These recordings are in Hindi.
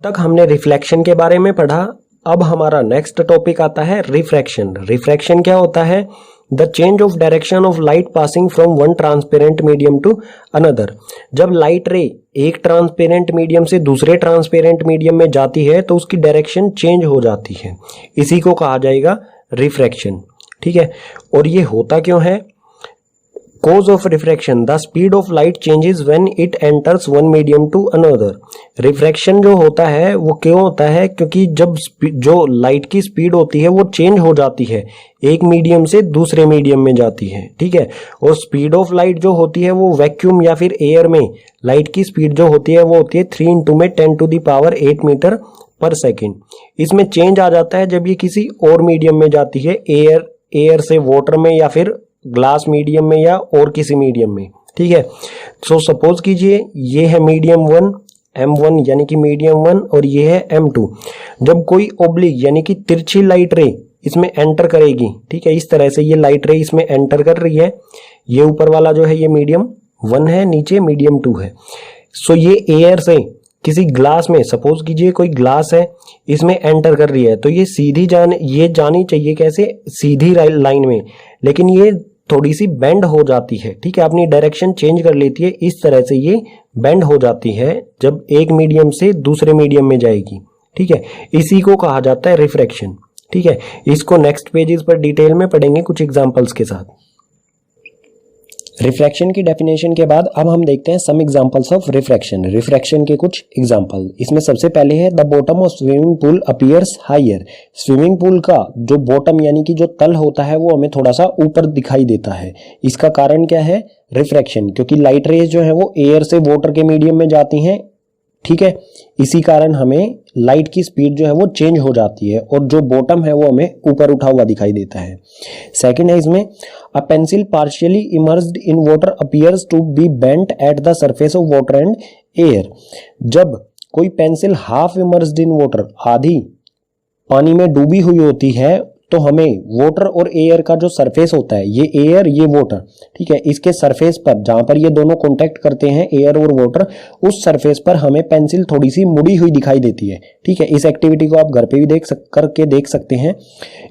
तक हमने रिफ्लेक्शन के बारे में पढ़ा। अब हमारा नेक्स्ट टॉपिक आता है रिफ्रैक्शन। रिफ्रैक्शन क्या होता है? The change of direction of light passing from one transparent medium to another. जब लाइट रे एक ट्रांसपेरेंट मीडियम से दूसरे ट्रांसपेरेंट मीडियम में जाती है तो उसकी डायरेक्शन चेंज हो जाती है, इसी को कहा जाएगा रिफ्रैक्शन। ठीक है, और ये होता क्यों है? Cause of refraction, the speed of light changes when it enters one medium to another। Refraction जो होता है वो क्यों होता है? क्योंकि जब जो लाइट की स्पीड होती है वो चेंज हो जाती है, एक मीडियम से दूसरे मीडियम में जाती है। ठीक है, और स्पीड ऑफ लाइट जो होती है वो वैक्यूम या फिर एयर में लाइट की स्पीड जो होती है वो होती है 3 इंटू में 10⁸ मीटर पर सेकेंड। इसमें चेंज आ जाता है जब ये किसी और मीडियम में जाती है, एयर से वाटर में या फिर ग्लास मीडियम में या और किसी मीडियम में। ठीक है, सो सपोज कीजिए ये है मीडियम 1 M1 यानी कि मीडियम 1 और ये है M2। जब कोई ओब्लिक यानी कि तिरछी लाइट रे इसमें एंटर करेगी, ठीक है, इस तरह से ये लाइट रे इसमें एंटर कर रही है, ये ऊपर वाला जो है ये मीडियम 1 है, नीचे मीडियम 2 है। सो ये एयर से किसी ग्लास में, सपोज कीजिए कोई ग्लास है, इसमें एंटर कर रही है, तो ये जानी चाहिए कैसे? सीधी लाइन में, लेकिन ये थोड़ी सी बेंड हो जाती है। ठीक है, अपनी डायरेक्शन चेंज कर लेती है, इस तरह से ये बेंड हो जाती है जब एक मीडियम से दूसरे मीडियम में जाएगी। ठीक है, इसी को कहा जाता है रिफ्रैक्शन। ठीक है, इसको नेक्स्ट पेजेस पर डिटेल में पढ़ेंगे कुछ एग्जांपल्स के साथ। रिफ्रैक्शन की डेफिनेशन के बाद अब हम देखते हैं some examples of refraction. Refraction के कुछ एग्जांपल, इसमें सबसे पहले है the bottom of swimming pool appears higher. Swimming pool का जो बॉटम यानी कि जो तल होता है वो हमें थोड़ा सा ऊपर दिखाई देता है। इसका कारण क्या है? रिफ्रैक्शन, क्योंकि लाइट रेज जो है वो एयर से वाटर के मीडियम में जाती हैं। ठीक है, इसी कारण हमें लाइट की स्पीड जो है वो चेंज हो जाती है और जो बॉटम है वो हमें ऊपर उठा हुआ दिखाई देता है। सेकंड है इसमें a pencil partially immersed in water appears to be bent at the surface of water and air. जब कोई pencil half immersed in water, आधी पानी में डूबी हुई होती है, तो हमें वाटर और एयर का जो सरफेस होता है, ये एयर ये वाटर, ठीक है, इसके सरफेस पर जहां पर ये दोनों कांटेक्ट करते हैं एयर और वाटर, उस सरफेस पर हमें पेंसिल थोड़ी सी मुड़ी हुई दिखाई देती है। ठीक है, इस एक्टिविटी को आप घर पे भी करके देख सकते हैं।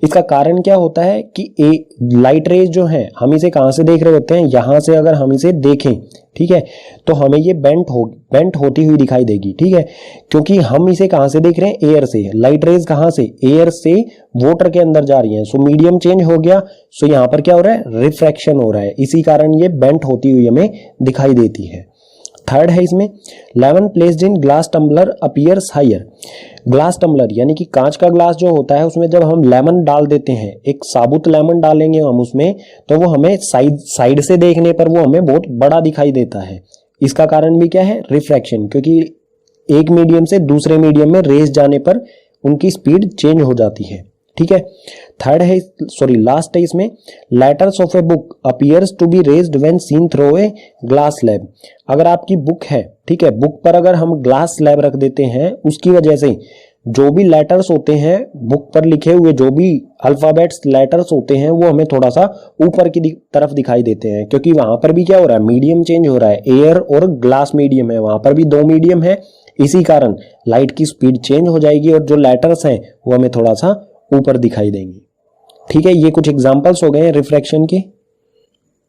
इसका कारण क्या होता है कि लाइट रेज जो है हम इसे कहां से देख रहे होते हैं? यहां से अगर हम इसे देखें, ठीक है, तो हमें ये बेंट होती हुई दिखाई देगी। ठीक है, क्योंकि हम इसे कहां से देख रहे हैं? एयर से। लाइट रेज कहां से? एयर से वाटर के अंदर जा रही हैं, सो मीडियम चेंज हो गया, सो यहां पर क्या हो रहा है? रिफ्रैक्शन हो रहा है, इसी कारण ये बेंट होती हुई हमें दिखाई देती है। थर्ड है इसमें lemon placed in glass tumbler appears higher. Glass tumbler यानी कि कांच का ग्लास जो होता है उसमें जब हम लेमन डाल देते हैं, एक साबुत लेमन डालेंगे हम उसमें, तो वो हमें साइड से देखने पर वो हमें बहुत बड़ा दिखाई देता है। इसका कारण भी क्या है? रिफ्रैक्शन, क्योंकि एक मीडियम से दूसरे मीडियम में रेज जाने पर उनकी स्पीड चेंज हो जाती है। ठीक है, लास्ट है इसमें letters of a book appears to be raised when seen through a glass slab. अगर आपकी बुक है, ठीक है, बुक पर अगर हम ग्लास स्लैब रख देते हैं, उसकी वजह से जो भी लेटर्स होते हैं बुक पर लिखे हुए, जो भी अल्फाबेट्स लेटर्स होते हैं, वो हमें थोड़ा सा ऊपर की तरफ दिखाई देते हैं, क्योंकि वहां पर भी क्या हो रहा है? मीडियम चेंज हो रहा है, एयर और ग्लास मीडियम है, वहां पर भी 2 मीडियम है, इसी कारण लाइट की स्पीड चेंज हो जाएगी और जो लेटर्स हैं वो हमें थोड़ा सा ऊपर दिखाई देंगे। ठीक है, ये कुछ एग्जांपल्स हो गए हैं रिफ्रैक्शन के।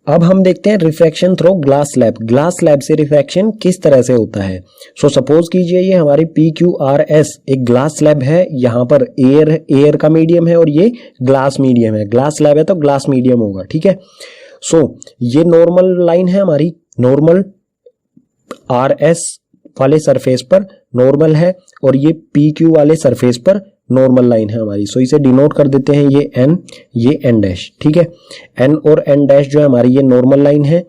अब हम देखते हैं refraction through glass slab. Glass slab से रिफ्रैक्शन किस तरह से होता है? सपोज कीजिए ये हमारी PQRS एक ग्लास स्लैब है, यहाँ पर एयर का मीडियम है और ये ग्लास मीडियम है। ग्लास स्लैब है तो ग्लास मीडियम होगा। ठीक है, ये नॉर्मल लाइन है हमारी, नॉर्मल RS वाले सरफेस पर नॉर्मल है और ये PQ वाले सरफेस पर नॉर्मल लाइन है हमारी। इसे डिनोट कर देते हैं, ये N, ये N डैश। ठीक है, N और N डैश जो है हमारी ये नॉर्मल लाइन है।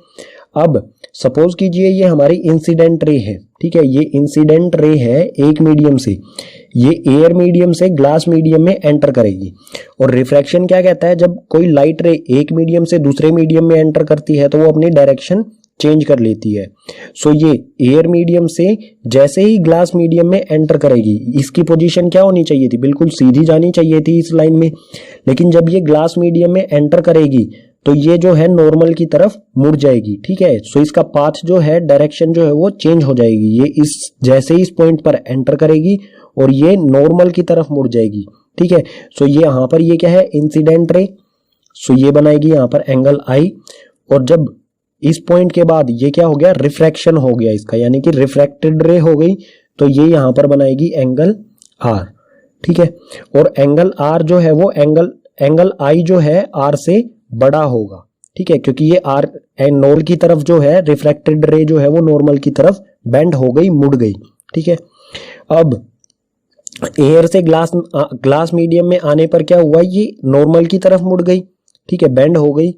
अब सपोज कीजिए ये हमारी इंसिडेंट रे है। ठीक है, ये इंसिडेंट रे है एक मीडियम से, ये एयर मीडियम से ग्लास मीडियम में एंटर करेगी। और रिफ्रैक्शन क्या कहता है? जब कोई लाइट रे एक मीडियम से दूसरे मीडियम में एंटर करती है तो वो अपनी डायरेक्शन चेंज कर लेती है। ये एयर मीडियम से जैसे ही ग्लास मीडियम में एंटर करेगी, इसकी पोजीशन क्या होनी चाहिए थी? बिल्कुल सीधी जानी चाहिए थी इस लाइन में, लेकिन जब ये ग्लास मीडियम में एंटर करेगी तो ये जो है नॉर्मल की तरफ मुड़ जाएगी। ठीक है, इसका पाथ जो है, डायरेक्शन जो है वो चेंज हो जाएगी। ये जैसे ही इस पॉइंट पर एंटर करेगी और ये नॉर्मल की तरफ मुड़ जाएगी, ठीक है। सो ये यहाँ पर ये क्या है, इंसिडेंट रे, सो ये बनाएगी यहाँ पर एंगल आई, और जब इस पॉइंट के बाद ये क्या हो गया, रिफ्रैक्शन हो गया इसका, यानी कि रिफ्रैक्टेड रे हो गई, तो ये यहाँ पर बनाएगी एंगल आर, ठीक है। और एंगल आर जो है वो एंगल आई जो है आर से बड़ा होगा, ठीक है, क्योंकि ये आर नॉर्मल की तरफ जो है रिफ्रैक्टेड रे जो है वो नॉर्मल की तरफ बेंड हो गई, मुड़ गई, ठीक है। अब एयर से ग्लास मीडियम में आने पर क्या हुआ, ये नॉर्मल की तरफ मुड़ गई, ठीक है, बेंड हो गई।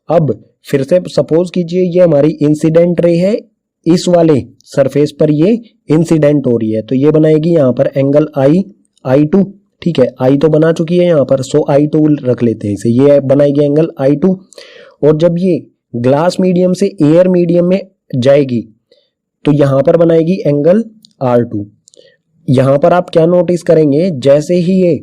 अब फिर से सपोज कीजिए ये हमारी इंसिडेंट रे है, इस वाले सरफेस पर ये इंसिडेंट हो रही है, तो ये बनाएगी यहाँ पर एंगल I2, ठीक है, आई तो बना चुकी है यहाँ पर, सो I2 रख लेते हैं इसे, ये बनाएगी एंगल I2। और जब ये ग्लास मीडियम से एयर मीडियम में जाएगी तो यहाँ पर बनाएगी एंगल R2। यहाँ पर आप क्या नोटिस करेंगे, जैसे ही ये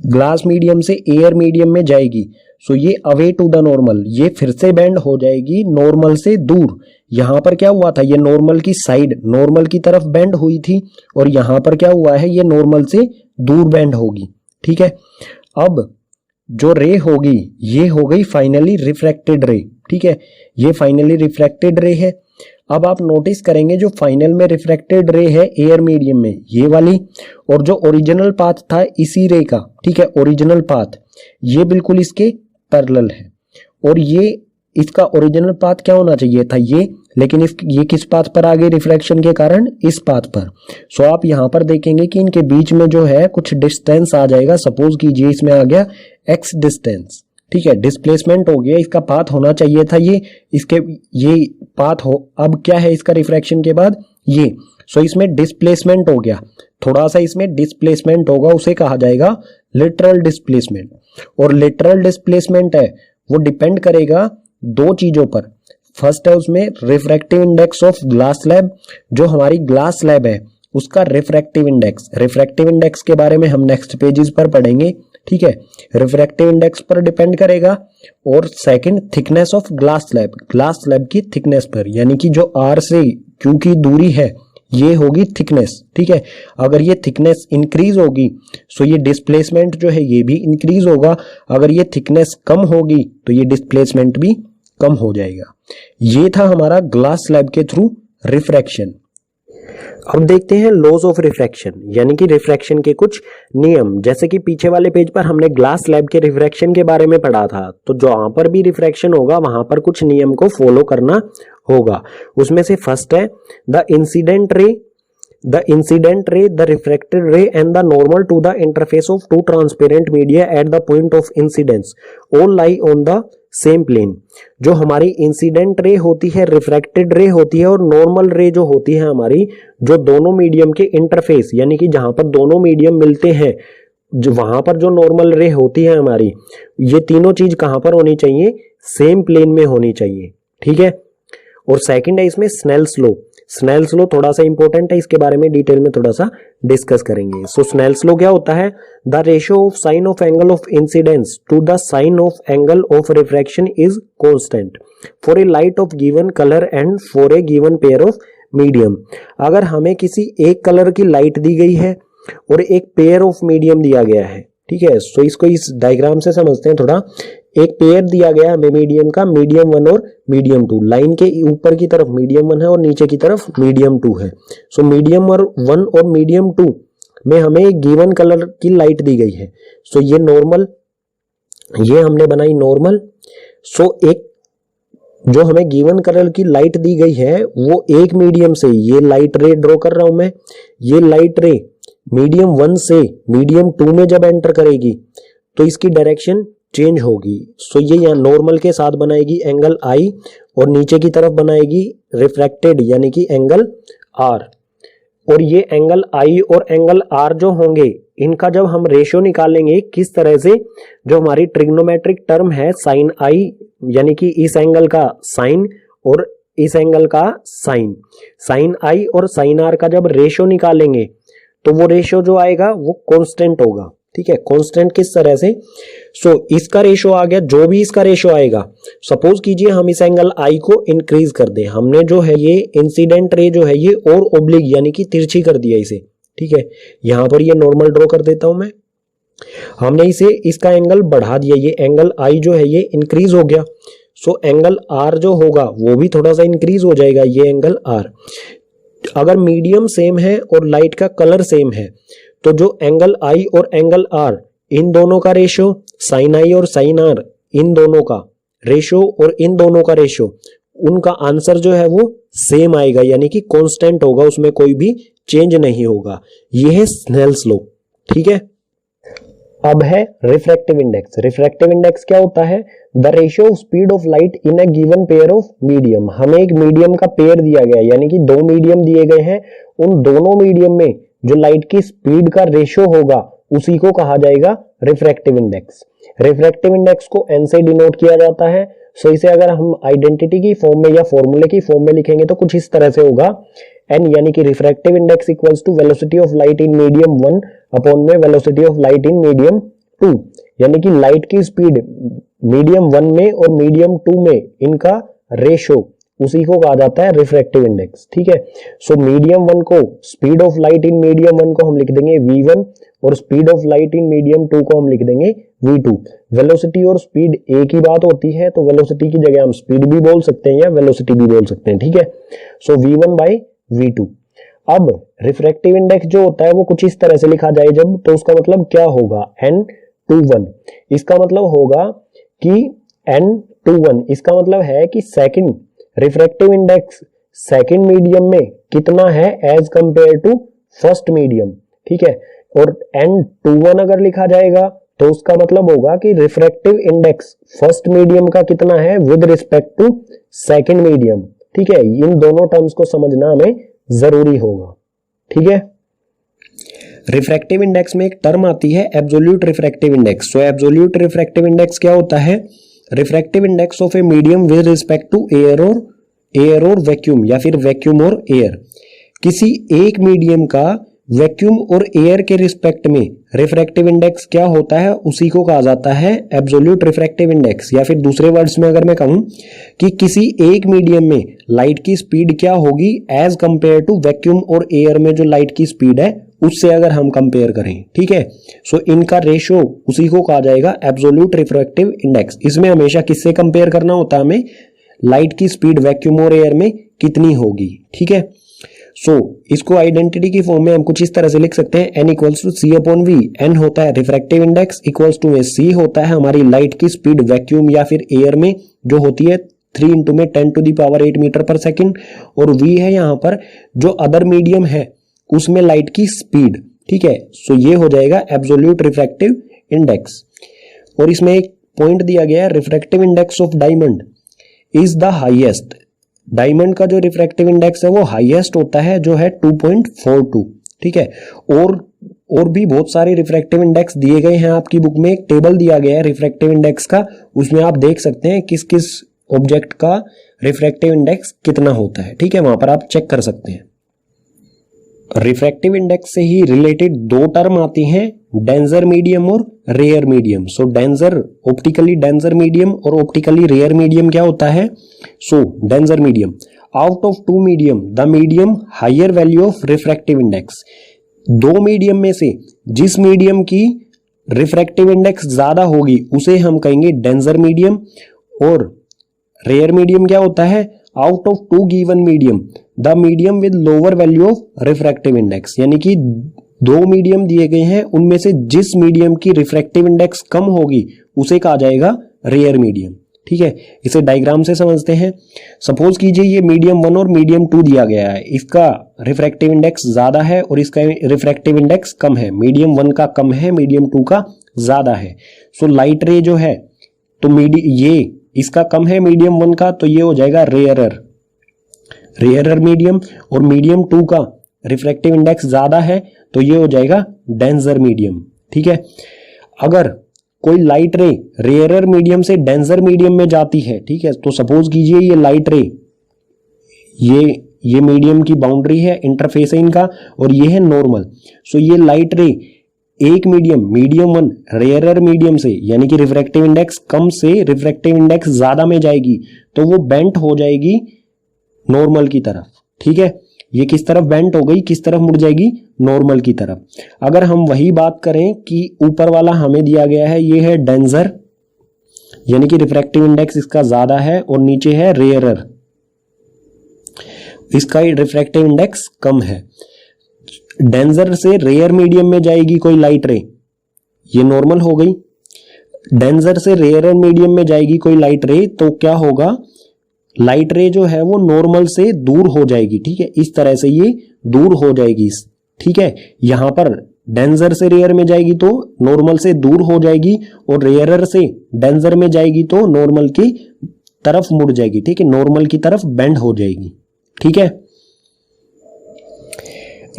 ग्लास मीडियम से एयर मीडियम में जाएगी, सो ये अवे टू द नॉर्मल, ये फिर से बेंड हो जाएगी नॉर्मल से दूर। यहाँ पर क्या हुआ था, ये नॉर्मल की साइड, नॉर्मल की तरफ बेंड हुई थी, और यहाँ पर क्या हुआ है, ये नॉर्मल से दूर बेंड होगी, ठीक है। अब जो रे होगी ये हो गई फाइनली रिफ्रैक्टेड रे, ठीक है, ये फाइनली रिफ्रैक्टेड रे है। अब आप नोटिस करेंगे जो फाइनल में रिफ्रैक्टेड रे है एयर मीडियम में, ये वाली, और जो ओरिजिनल पाथ था इसी रे का, ठीक है, ओरिजिनल पाथ ये बिल्कुल इसके पैरेलल है, और ये इसका ओरिजिनल पाथ क्या होना चाहिए था, ये, लेकिन ये किस पाथ पर आ गई रिफ्रैक्शन के कारण, इस पाथ पर। सो आप यहाँ पर देखेंगे कि इनके बीच में जो है कुछ डिस्टेंस आ जाएगा, सपोज कीजिए इसमें आ गया x डिस्टेंस, ठीक है, डिस्प्लेसमेंट हो गया, इसका पाथ होना चाहिए था ये पाथ हो, अब क्या है इसका रिफ्रैक्शन के बाद ये, सो इसमें डिस्प्लेसमेंट हो गया, थोड़ा सा इसमें डिस्प्लेसमेंट होगा, उसे कहा जाएगा लिटरल डिस्प्लेसमेंट। और लिटरल डिस्प्लेसमेंट है वो डिपेंड करेगा दो चीजों पर, फर्स्ट है उसमें refractive index of glass slab, जो हमारी ग्लास स्लैब है उसका रिफ्रैक्टिव इंडेक्स के बारे में हम नेक्स्ट पेजेस पर पढ़ेंगे, ठीक है, रिफ्रैक्टिव इंडेक्स पर डिपेंड करेगा। और second thickness of glass slab की थिकनेस पर, यानी कि जो आर से क्यू की दूरी है ये होगी थिकनेस, ठीक है। अगर ये थिकनेस इंक्रीज होगी सो ये डिस्प्लेसमेंट जो है ये भी इंक्रीज होगा, अगर ये थिकनेस कम होगी तो ये डिस्प्लेसमेंट भी कम हो जाएगा। ये था हमारा ग्लास स्लैब के थ्रू रिफ्रैक्शन। अब देखते हैं लॉज ऑफ रिफ्रैक्शन, यानी कि रिफ्रैक्शन के कुछ नियम। जैसे कि पीछे वाले पेज पर हमने ग्लास स्लैब के रिफ्रैक्शन के बारे में पढ़ा था, तो जहां पर भी रिफ्रैक्शन होगा वहां पर कुछ नियम को फॉलो करना होगा। उसमें से फर्स्ट है the incident ray, the refracted ray and the normal to the interface of two transparent media at the point of incidence all lie on the same plane. जो हमारी इंसिडेंट रे होती है, रिफ्रैक्टेड रे होती है, और नॉर्मल रे जो होती है हमारी, जो दोनों मीडियम के इंटरफेस, यानी कि जहां पर दोनों मीडियम मिलते हैं, जो वहां पर जो नॉर्मल रे होती है हमारी, ये तीनों चीज कहां पर होनी चाहिए, सेम प्लेन में होनी चाहिए, ठीक है। और सेकंड है इसमें स्नेल्स लो थोड़ा सा इंपॉर्टेंट है, इसके बारे में डिटेल में थोड़ा सा डिस्कस करेंगे। सो स्नेल्स लो क्या होता है, the ratio of sine of angle of incidence to the sine of angle of refraction is constant for a light of given colour and for a given pair of medium. अगर हमें किसी एक कलर की लाइट दी गई है और एक पेयर ऑफ मीडियम दिया गया है, ठीक है, सो इसको इस डायग्राम से समझते हैं थोड़ा। एक पेयर दिया गया हमें मीडियम का, मीडियम 1 और मीडियम 2, लाइन के ऊपर की तरफ मीडियम 1 है और नीचे की तरफ मीडियम 2 है। सो मीडियम 1 और मीडियम 2 में हमें एक गिवन कलर की लाइट दी गई है। सो ये नॉर्मल, ये हमने बनाई नॉर्मल। सो एक जो हमें गिवन कलर की लाइट दी गई है वो एक मीडियम से, ये लाइट रे ड्रॉ कर रहा हूं मैं, ये लाइट रे मीडियम 1 से मीडियम 2 में जब एंटर करेगी तो इसकी डायरेक्शन चेंज होगी। सो ये यहाँ नॉर्मल के साथ बनाएगी एंगल आई और नीचे की तरफ बनाएगी रिफ्रैक्टेड यानी कि एंगल आर। और ये एंगल आई और एंगल आर जो होंगे इनका जब हम रेशियो निकालेंगे किस तरह से, जो हमारी ट्रिग्नोमेट्रिक टर्म है साइन आई यानी कि इस एंगल का साइन और इस एंगल का साइन, साइन आई और साइन आर का जब रेशियो निकालेंगे तो वो रेशियो जो आएगा वो कांस्टेंट होगा, ठीक है। कांस्टेंट किस तरह से, सो इसका रेशियो आ गया, जो भी इसका रेशियो आएगा, सपोज कीजिए हम इस एंगल आई को इंक्रीज कर दें, हमने जो है ये इंसिडेंट रे जो है ये और ओब्लिक यानी कि तिरछी कर दिया इसे, ठीक है, यहां पर ये नॉर्मल ड्रॉ कर देता हूं मैं। हमने इसे इसका एंगल बढ़ा दिया, ये एंगल आई जो है ये इंक्रीज हो गया, सो एंगल आर जो होगा वो भी थोड़ा सा इंक्रीज हो जाएगा, ये एंगल आर। अगर मीडियम सेम है और लाइट का कलर सेम है तो जो एंगल आई और एंगल आर इन दोनों का रेशो, साइन आई और साइन आर इन दोनों का रेशो और इन दोनों का रेशो, उनका आंसर जो है वो सेम आएगा, यानी कि कांस्टेंट होगा, उसमें कोई भी चेंज नहीं होगा। ये है स्नेल्स लॉ, ठीक है। अब है रिफ्रैक्टिव इंडेक्स। रिफ्रैक्टिव इंडेक्स क्या होता है? The ratio of speed of light in a given pair of medium. हमें एक मीडियम का पेयर दिया गया है, यानी कि दो मीडियम दिए गए हैं, उन दोनों मीडियम में जो लाइट की स्पीड का रेशियो होगा उसी को कहा जाएगा रिफ्रैक्टिव इंडेक्स। रिफ्रैक्टिव इंडेक्स को एन से डिनोट किया जाता है। सो इसे अगर हम आइडेंटिटी की फॉर्म में या फॉर्मूले की फॉर्म में लिखेंगे तो कुछ इस तरह से होगा, एन यानी कि refractive index equals to velocity of light in medium 1 upon में velocity of light in medium 2, यानी कि लाइट की स्पीड मीडियम 1 में और मीडियम 2 में इनका रेशो, उसी को कहा जाता है रिफ्रैक्टिव इंडेक्स, ठीक है। सो मीडियम 1 को, speed of light in medium 1 को हम लिख देंगे v1 और speed of light in medium 2 को हम लिख देंगे v2। वेलोसिटी और स्पीड एक ही बात होती है, तो वेलोसिटी की जगह हम स्पीड भी बोल सकते हैं या वेलोसिटी भी बोल सकते हैं, ठीक है। सो v1 बाई v2। अब रिफ्रैक्टिव इंडेक्स जो होता है वो कुछ इस तरह से लिखा जाए जब, तो उसका मतलब क्या होगा? n21। इसका मतलब होगा कि n21, इसका मतलब है कि second refractive index second medium में कितना है as compared to first medium, ठीक है। और n21 अगर लिखा जाएगा तो उसका मतलब होगा कि रिफ्रैक्टिव इंडेक्स फर्स्ट मीडियम का कितना है with respect to second medium, ठीक है। इन दोनों टर्म्स को समझना हमें जरूरी होगा, ठीक है। रिफ्रैक्टिव इंडेक्स में एक टर्म आती है absolute refractive index. So absolute refractive index क्या होता है? Refractive index of a medium with respect to air और वैक्यूम, या फिर वैक्यूम और एयर। किसी एक मीडियम का वैक्यूम और एयर के रिस्पेक्ट में रिफ्रैक्टिव इंडेक्स क्या होता है, उसी को कहा जाता है एब्सोल्यूट रिफ्रैक्टिव इंडेक्स। या फिर दूसरे वर्ड्स में अगर मैं कहूं कि किसी एक मीडियम में लाइट की स्पीड क्या होगी एज कंपेयर टू वैक्यूम और एयर में जो लाइट की स्पीड है उससे अगर हम कंपेयर करें, ठीक है। सो इनका रेशो उसी को कहा जाएगा एब्सोल्यूट रिफ्रैक्टिव इंडेक्स। इसमें हमेशा किससे कंपेयर करना होता है? हमें लाइट की स्पीड वैक्यूम और एयर में कितनी होगी, ठीक है। सो इसको आइडेंटिटी की फॉर्म में हम कुछ इस तरह से लिख सकते हैं, n equals to c upon v. N होता है रिफ्रैक्टिव इंडेक्स, इक्वल्स टू में सी होता है हमारी लाइट की स्पीड वैक्यूम या फिर एयर में जो होती है 3 इंटू में 10 टू द पावर 8 मीटर पर सेकेंड, और वी है यहाँ पर जो अदर मीडियम है उसमें लाइट की स्पीड, ठीक है। सो ये हो जाएगा एब्सोल्यूट रिफ्रैक्टिव इंडेक्स। और इसमें एक पॉइंट दिया गया है, refractive index of diamond is the highest. Diamond का जो रिफ्रैक्टिव इंडेक्स है वो हाईएस्ट होता है, जो है 2.42, ठीक है। और भी बहुत सारे रिफ्रैक्टिव इंडेक्स दिए गए हैं आपकी बुक में, एक टेबल दिया गया है रिफ्रैक्टिव इंडेक्स का, उसमें आप देख सकते हैं किस किस ऑब्जेक्ट का रिफ्रैक्टिव इंडेक्स कितना होता है, ठीक है। वहां पर आप चेक कर सकते हैं। रिफ्रैक्टिव इंडेक्स से ही रिलेटेड दो टर्म आती हैं, डेंजर मीडियम और rare medium. So denser, optically denser medium और ऑप्टिकली रेयर मीडियम क्या होता है? So denser medium, out of two medium the medium higher value of refractive index. दो मीडियम में से जिस मीडियम की रिफ्रैक्टिव इंडेक्स ज्यादा होगी उसे हम कहेंगे डेंजर मीडियम। और रेयर मीडियम क्या होता है? Out of two given medium the medium with lower value of refractive index, यानी कि दो मीडियम दिए गए हैं उनमें से जिस मीडियम की रिफ्रैक्टिव इंडेक्स कम होगी उसे कहा जाएगा रेयर मीडियम, ठीक है। इसे डायग्राम से समझते हैं। सपोज कीजिए ये मीडियम 1 और मीडियम 2 दिया गया है, इसका रिफ्रैक्टिव इंडेक्स ज्यादा है और इसका रिफ्रैक्टिव इंडेक्स कम है। मीडियम 1 का कम है, मीडियम 2 का ज्यादा है। सो लाइट रे जो है तो ये इसका कम है मीडियम 1 का, तो ये हो जाएगा रेयरर मीडियम। और मीडियम 2 का रिफ्रैक्टिव इंडेक्स ज्यादा है तो ये हो जाएगा डेंजर मीडियम, ठीक है। अगर कोई लाइट रे रेयरर मीडियम से डेंजर मीडियम में जाती है, ठीक है, तो सपोज कीजिए ये लाइट रे, ये मीडियम की बाउंड्री है, इंटरफेस है इनका, और ये है नॉर्मल। सो ये लाइट रे एक मीडियम 1 रेयरर मीडियम से, यानी कि रिफ्रैक्टिव इंडेक्स कम से रिफ्रैक्टिव इंडेक्स ज्यादा में जाएगी तो वो बेंट हो जाएगी नॉर्मल की तरफ, ठीक है। ये किस तरफ बेंट हो गई, किस तरफ मुड़ जाएगी, नॉर्मल की तरफ। अगर हम वही बात करें कि ऊपर वाला हमें दिया गया है, ये है डेंजर यानी कि रिफ्रैक्टिव इंडेक्स इसका ज्यादा है, और नीचे है रेयरर, इसका रिफ्रैक्टिव इंडेक्स कम है। डेंजर से रेयर मीडियम में जाएगी कोई लाइट रे, ये नॉर्मल हो गई। डेंजर से रेयर मीडियम में जाएगी कोई लाइट रे, तो क्या होगा, लाइट रे जो है वो नॉर्मल से दूर हो जाएगी, ठीक है, इस तरह से ये दूर हो जाएगी, ठीक है। यहां पर डेंजर से रेयर में जाएगी तो नॉर्मल से दूर हो जाएगी, और रेयरर से डेंजर में जाएगी तो नॉर्मल की तरफ मुड़ जाएगी, ठीक है, नॉर्मल की तरफ बेंड हो जाएगी, ठीक है।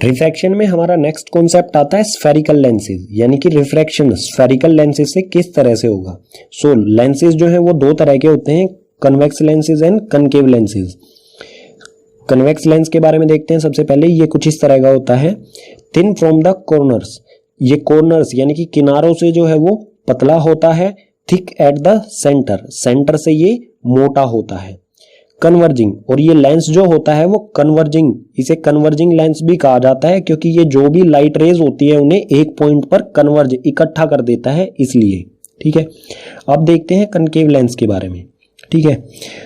रिफ्रैक्शन में हमारा नेक्स्ट कॉन्सेप्ट आता है स्फेरिकल लेंसेज, यानी कि रिफ्रैक्शन स्फेरिकल लेंसेज से किस तरह से होगा। सो लेंसेज जो है वो दो तरह के होते हैं, convex lenses and concave lenses. Convex lens के बारे में देखते हैं। सबसे पहले ये कुछ इस तरह का होता है, थिन फ्रॉम द कॉर्नर्स, ये कॉर्नर्स यानी कि किनारों से जो है वो पतला होता है, thick eight the centre, centre से ये मोटा होता है। कन्वर्जिंग, और ये लेंस जो होता है वो कन्वर्जिंग, इसे कन्वर्जिंग लेंस भी कहा जाता है, क्योंकि ये जो भी लाइट रेज होती है उन्हें एक पॉइंट पर कन्वर्ज इकट्ठा कर देता है, इसलिए, ठीक है। अब देखते हैं कनकेव लेंस के बारे में, ठीक है।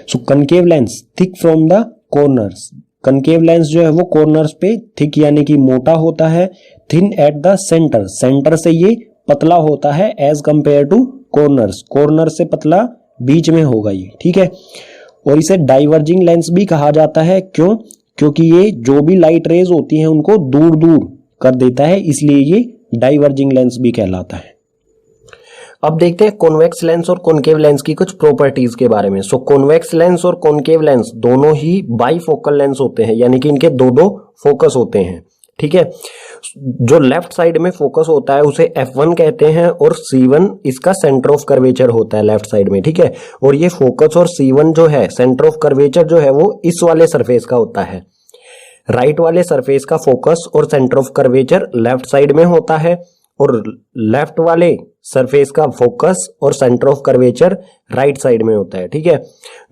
So concave lens thick from the corners, concave lens जो है वो कॉर्नर्स पे थिक यानी कि मोटा होता है, thin at the centre, centre से ये पतला होता है, as compared to corners, corner से पतला बीच में होगा ये, ठीक है। और इसे डाइवर्जिंग लेंस भी कहा जाता है, क्यों, क्योंकि ये जो भी लाइट रेज होती हैं उनको दूर दूर कर देता है, इसलिए ये डाइवर्जिंग लेंस भी कहलाता है। अब देखते हैं कॉन्वेक्स लेंस और कॉनकेव लेंस की कुछ प्रॉपर्टीज के बारे में। सो कॉन्वेक्स लेंस और कॉनकेव लेंस दोनों ही बाईफोकल लेंस होते हैं, यानी कि इनके दो दो फोकस होते हैं, ठीक है। जो लेफ्ट साइड में फोकस होता है उसे F1 कहते हैं, और C1 इसका सेंटर ऑफ कर्वेचर होता है लेफ्ट साइड में, ठीक है। और ये फोकस और C1 जो है सेंटर ऑफ कर्वेचर जो है वो इस वाले सरफेस का होता है। राइट वाले सरफेस का फोकस और centre of curvature left side में होता है, और लेफ्ट वाले सरफेस का फोकस और centre of curvature right side में होता है, ठीक है।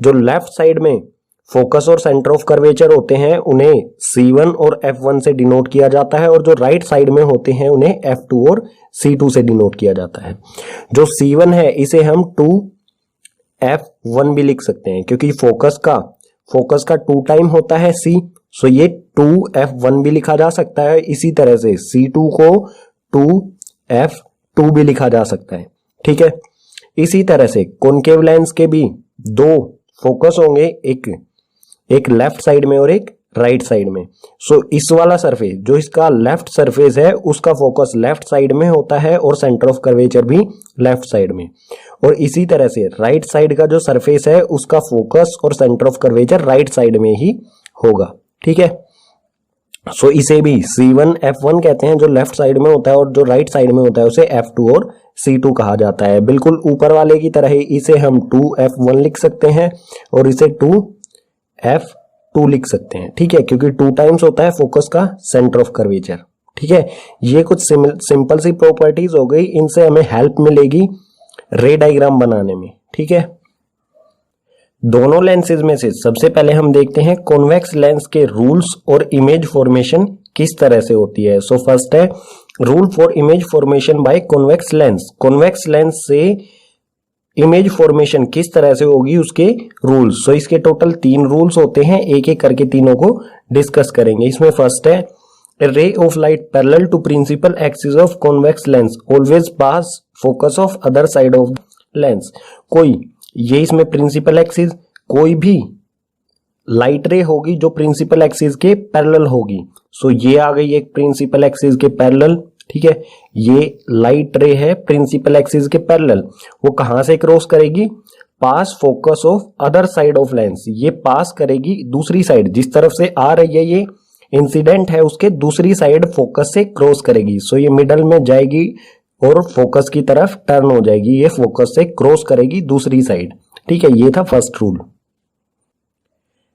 जो लेफ्ट साइड में फोकस और सेंटर ऑफ कर्वेचर होते हैं उन्हें C1 और F1 से डिनोट किया जाता है, और जो राइट साइड में होते हैं उन्हें F2 और C2 से डिनोट किया जाता है। जो C1 है इसे हम 2F1 भी लिख सकते हैं, क्योंकि फोकस का 2 टाइम होता है C, सो ये 2F1 भी लिखा जा सकता है। इसी तरह से C2 को 2F2 भी लिखा जा सकता है, ठीक है। इसी तरह से कॉनकेव लेंस के भी दो फोकस होंगे, एक लेफ्ट साइड में और एक राइट साइड में। सो इस वाला सरफेस जो इसका लेफ्ट सरफेस है उसका फोकस लेफ्ट साइड में होता है, और सेंटर ऑफ कर्वेचर भी लेफ्ट साइड में। और इसी तरह से राइट साइड का जो सरफेस है उसका फोकस और centre of curvature right side में ही होगा, ठीक है। सो इसे भी C1 F1 कहते हैं जो लेफ्ट साइड में होता है, और जो राइट साइड में होता है उसे F2 और C2 कहा जाता है। बिल्कुल ऊपर वाले की तरह ही इसे हम 2F1 लिख सकते हैं और इसे 2F2 लिख सकते हैं, ठीक है, क्योंकि 2 टाइम्स होता है फोकस का सेंटर ऑफ कर्वेचर, ठीक है। ये कुछ सिंपल सी प्रॉपर्टीज हो गई, इनसे हमें हेल्प मिलेगी रे डायग्राम बनाने में, ठीक है। दोनों लेंसेज में से सबसे पहले हम देखते हैं कॉन्वेक्स लेंस के रूल्स और इमेज फॉर्मेशन किस तरह से होती है। सो फर्स्ट है rule for image formation by convex lens. Convex lens से इमेज फॉर्मेशन किस तरह से होगी उसके रूल्स। सो इसके टोटल 3 रूल्स होते हैं, एक एक करके तीनों को डिस्कस करेंगे। इसमें फर्स्ट है A ray of light parallel to principal axis of convex lens always pass focus of other side of lens। कोई ये इसमें प्रिंसिपल एक्सिस, कोई भी लाइट रे होगी जो प्रिंसिपल एक्सिस के पैरेलल होगी। सो ये आ गई एक प्रिंसिपल एक्सिस के पैरेलल, ठीक है। ये लाइट रे है प्रिंसिपल एक्सिस के पैरेलल, वो कहां से क्रॉस करेगी, pass focus of other side of lens. ये पास करेगी दूसरी साइड, जिस तरफ से आ रही है ये इंसिडेंट है उसके दूसरी साइड फोकस से क्रॉस करेगी। सो ये मिडल में जाएगी और फोकस की तरफ टर्न हो जाएगी, ये फोकस से क्रॉस करेगी दूसरी साइड, ठीक है। ये था फर्स्ट रूल।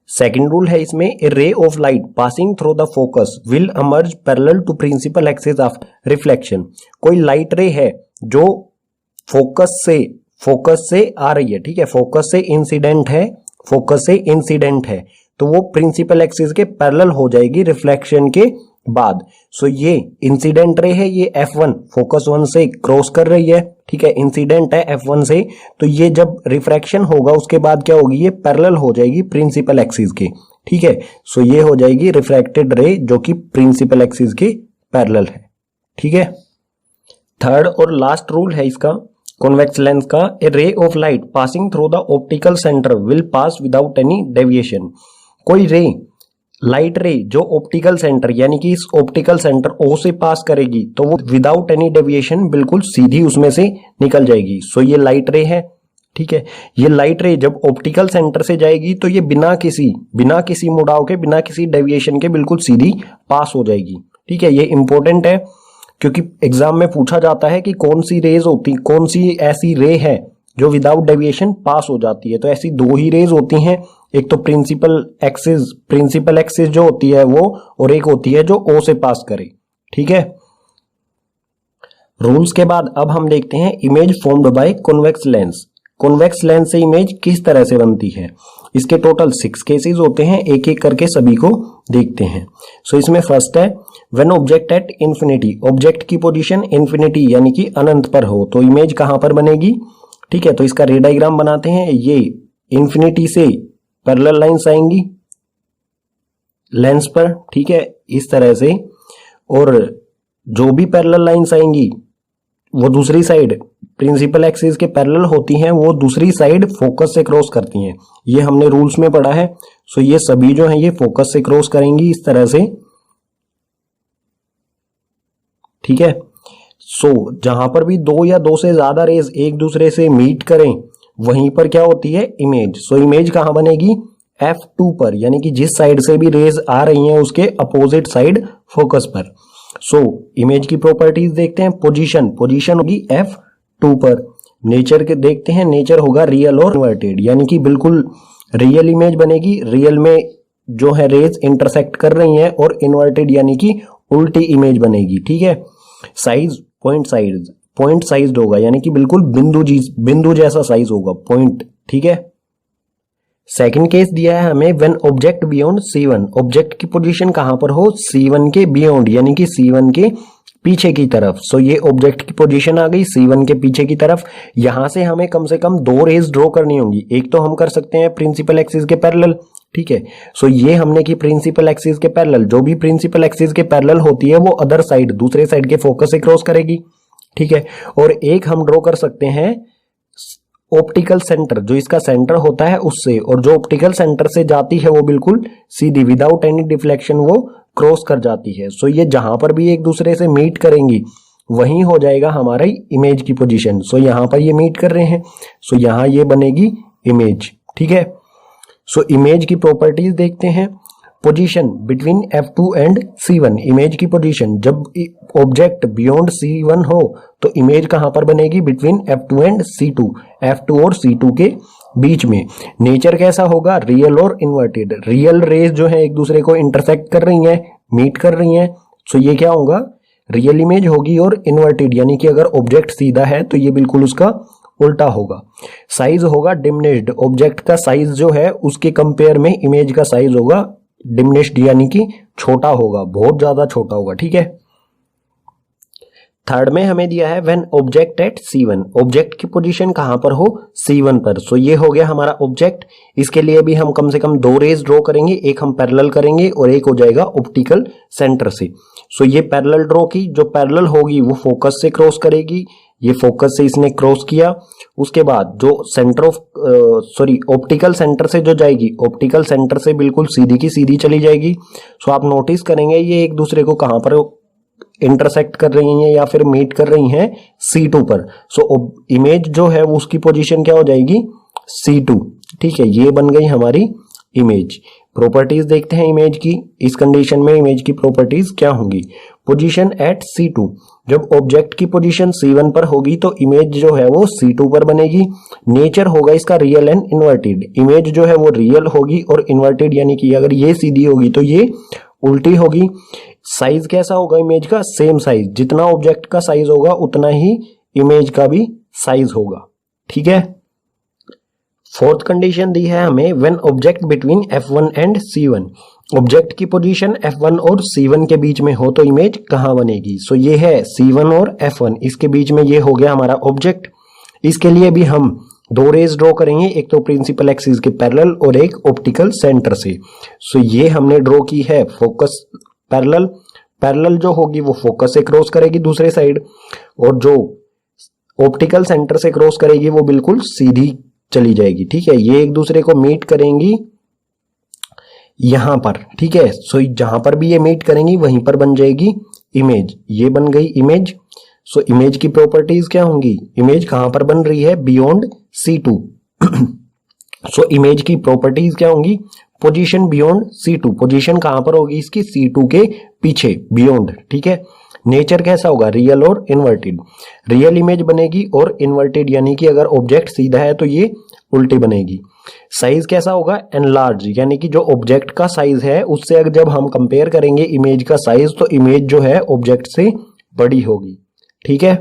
सेकंड रूल है इसमें a ray of light passing through the focus will emerge parallel to principal axis of reflection. कोई लाइट रे है जो फोकस से आ रही है, ठीक है, फोकस से इंसिडेंट है, तो वो प्रिंसिपल एक्सिस के पैरेलल हो जाएगी रिफ्लेक्शन के बाद। सो ये इंसिडेंट रे है, ये F1 फोकस 1 से क्रॉस कर रही है, ठीक है, इंसिडेंट है F1 से, तो ये जब रिफ्रैक्शन होगा उसके बाद क्या होगी, ये पैरेलल हो जाएगी प्रिंसिपल एक्सिस के, ठीक है। सो ये हो जाएगी रिफ्रैक्टेड रे जो कि प्रिंसिपल एक्सिस के पैरेलल है, ठीक है। थर्ड और लास्ट रूल है इसका कॉन्वेक्स लेंस का, a ray of light passing through the optical centre will pass without any deviation. कोई रे, लाइट रे जो ऑप्टिकल सेंटर यानी कि इस ऑप्टिकल सेंटर O से पास करेगी तो वो विदाउट एनी डेविएशन बिल्कुल सीधी उसमें से निकल जाएगी। सो ये लाइट रे है, ठीक है। ये लाइट रे जब ऑप्टिकल सेंटर से जाएगी तो ये बिना किसी मुड़ाव के, बिना किसी डेविएशन के बिल्कुल सीधी पास हो जाएगी, ठीक है। ये इंपॉर्टेंट है क्योंकि एग्जाम में पूछा जाता है कि कौन सी ऐसी रे है जो विदाउट डेविएशन पास हो जाती है। तो ऐसी दो ही रेज होती हैं, एक तो प्रिंसिपल एक्सिस जो होती है वो, और एक होती है जो O से पास करे, ठीक है। रूल्स के बाद अब हम देखते हैं image formed by convex lens. Convex lens से इमेज किस तरह से बनती है। इसके टोटल 6 केसेस होते हैं, एक एक करके सभी को देखते हैं। सो इसमें फर्स्ट है when object at infinity, object की पोजीशन इंफिनिटी यानी कि अनंत पर हो तो इमेज कहां पर बनेगी, ठीक है। तो इसका रे डायग्राम बनाते हैं। ये इंफिनिटी से पैरेलल लाइंस आएंगी लेंस पर, ठीक है, इस तरह से, और जो भी पैरेलल लाइंस आएंगी वो दूसरी साइड प्रिंसिपल एक्सिस के पैरेलल होती हैं, वो दूसरी साइड फोकस से क्रॉस करती हैं। ये हमने रूल्स में पढ़ा है। सो ये सभी जो हैं ये फोकस से क्रॉस करेंगी इस तरह से, ठीक है। सो जहां पर भी दो या दो से ज्यादा रेज एक दूसरे से मीट करें वहीं पर क्या होती है, इमेज। सो इमेज कहां बनेगी, F2 पर, यानी कि जिस साइड से भी रेज आ रही हैं उसके अपोजिट साइड फोकस पर। सो इमेज की प्रॉपर्टीज देखते हैं। पोजीशन होगी F2 पर। नेचर के देखते हैं, नेचर होगा रियल और इन्वर्टेड, यानी कि बिल्कुल रियल इमेज बनेगी, रियल में जो है रेज इंटरसेक्ट कर रही हैं, और इन्वर्टेड यानी कि उल्टी इमेज बनेगी, ठीक है। साइज पॉइंट साइज होगा, यानी कि बिल्कुल बिंदु जैसा साइज होगा, पॉइंट, ठीक है। सेकंड केस दिया है हमें when object beyond C1, object की पोजीशन कहां पर हो, C1 के बियॉन्ड यानी कि C1 के पीछे की तरफ। सो ये ऑब्जेक्ट की पोजीशन आ गई C1 के पीछे की तरफ। यहां से हमें कम से कम दो रेज ड्रॉ करनी होंगी। एक तो हम कर सकते हैं प्रिंसिपल एक्सिस के पैरेलल, ठीक है। सो ये हमने की प्रिंसिपल एक्सिस के पैरेलल, जो भी प्रिंसिपल एक्सिस के पैरेलल होती है वो अदर साइड, दूसरे साइड के फोकस से क्रॉस करेगी, ठीक है। और एक हम ड्रॉ कर सकते हैं ऑप्टिकल सेंटर, जो इसका सेंटर होता है उससे, और जो ऑप्टिकल सेंटर से जाती है वो बिल्कुल सीधी विदाउट एनी डिफ्लेक्शन वो क्रॉस कर जाती है। सो ये जहां पर भी एक दूसरे से मीट करेंगी वहीं हो जाएगा हमारी इमेज की पोजीशन। सो यहां पर ये मीट कर रहे हैं, सो यहां ये बनेगी इमेज, ठीक है। सो इमेज की प्रॉपर्टीज देखते हैं। Position between F2 and C1, image की पोजीशन जब ऑब्जेक्ट बियॉन्ड C1 हो तो इमेज कहां पर बनेगी, between F2 and C2, F2 और C2 के बीच में। नेचर कैसा होगा, रियल और इन्वर्टेड, रियल रेज जो है एक दूसरे को इंटरसेक्ट कर रही हैं, मीट कर रही हैं। सो ये क्या होगा, रियल इमेज होगी, और इन्वर्टेड यानी कि अगर ऑब्जेक्ट सीधा है तो ये बिल्कुल उसका उल्टा होगा। साइज होगा डिमिनिश्ड, ऑब्जेक्ट का साइज जो है उसके कंपेयर में इमेज का साइज होगा डिमिनिश्ड यानी कि छोटा होगा, बहुत ज्यादा छोटा होगा, ठीक है। थर्ड में हमें दिया है when object at C1, object की पोजीशन कहां पर हो, C1 पर। सो ये हो गया हमारा ऑब्जेक्ट। इसके लिए भी हम कम से कम दो रेज ड्रॉ करेंगे, एक हम पैरेलल करेंगे और एक हो जाएगा ऑप्टिकल सेंटर से। सो ये पैरेलल ड्रॉ की, जो पैरेलल होगी वो फोकस से क्रॉस करेगी, ये फोकस से इसने क्रॉस किया। उसके बाद जो ऑप्टिकल सेंटर से जो जाएगी, ऑप्टिकल सेंटर से बिल्कुल सीधी की सीधी चली जाएगी। सो आप नोटिस करेंगे ये एक दूसरे को कहां पर इंटरसेक्ट कर रही हैं या फिर मीट कर रही हैं, C2 पर। सो इमेज जो है वो उसकी पोजीशन क्या हो जाएगी, C2, ठीक है। ये बन गई हमारी इमेज। प्रॉपर्टीज देखते हैं इमेज की। इस कंडीशन में इमेज की प्रॉपर्टीज क्या होंगी, पोजीशन एट C2, जब ऑब्जेक्ट की पोजीशन C1 पर होगी तो इमेज जो है वो C2 पर बनेगी। नेचर होगा इसका रियल एंड इन्वर्टेड, इमेज जो है वो रियल होगी और इन्वर्टेड यानी कि अगर ये सीधी होगी तो ये उल्टी होगी। साइज कैसा होगा इमेज का, सेम साइज, जितना ऑब्जेक्ट का साइज होगा उतना ही इमेज का भी साइज होगा, ठीक है। फोर्थ कंडीशन दी है हमें when object between F1 and C1, object की पोजीशन F1 और C1 के बीच में हो तो इमेज कहाँ बनेगी। सो ये है C1 और F1, इसके बीच में ये हो गया हमारा ऑब्जेक्ट। इसके लिए भी हम दो रेज ड्रॉ करेंगे, एक तो प्रिंसिपल एक्सिस के पैरेलल और एक ऑप्टिकल सेंटर से। सो ये हमने ड्रॉ की है फोकस पैरेलल, पैरेलल जो होगी वो फोकस से क्रॉस करेगी दूसरे साइड, और जो ऑप्टिकल सेंटर से क्रॉस करेगी वो बिल्कुल सीधी चली जाएगी। ठीक है, ये एक दूसरे को मीट करेंगी यहां पर। ठीक है, सो जहां पर भी ये मीट करेंगी वहीं पर बन जाएगी इमेज। ये बन गई इमेज। सो इमेज की प्रॉपर्टीज क्या होंगी, इमेज कहां पर बन रही है, बियॉन्ड C2। सो इमेज की प्रॉपर्टीज क्या होंगी, पोजीशन बियॉन्ड C2, पोजीशन कहां पर होगी इसकी, C2 के पीछे, बियॉन्ड। ठीक है, नेचर कैसा होगा, रियल और इन्वर्टेड। रियल इमेज बनेगी और इन्वर्टेड यानी कि अगर ऑब्जेक्ट सीधा है तो ये उल्टी बनेगी। साइज कैसा होगा, एनलार्ज, यानी कि जो ऑब्जेक्ट का साइज है उससे अगर जब हम कंपेयर करेंगे इमेज का साइज तो इमेज जो है ऑब्जेक्ट से बड़ी होगी। ठीक है,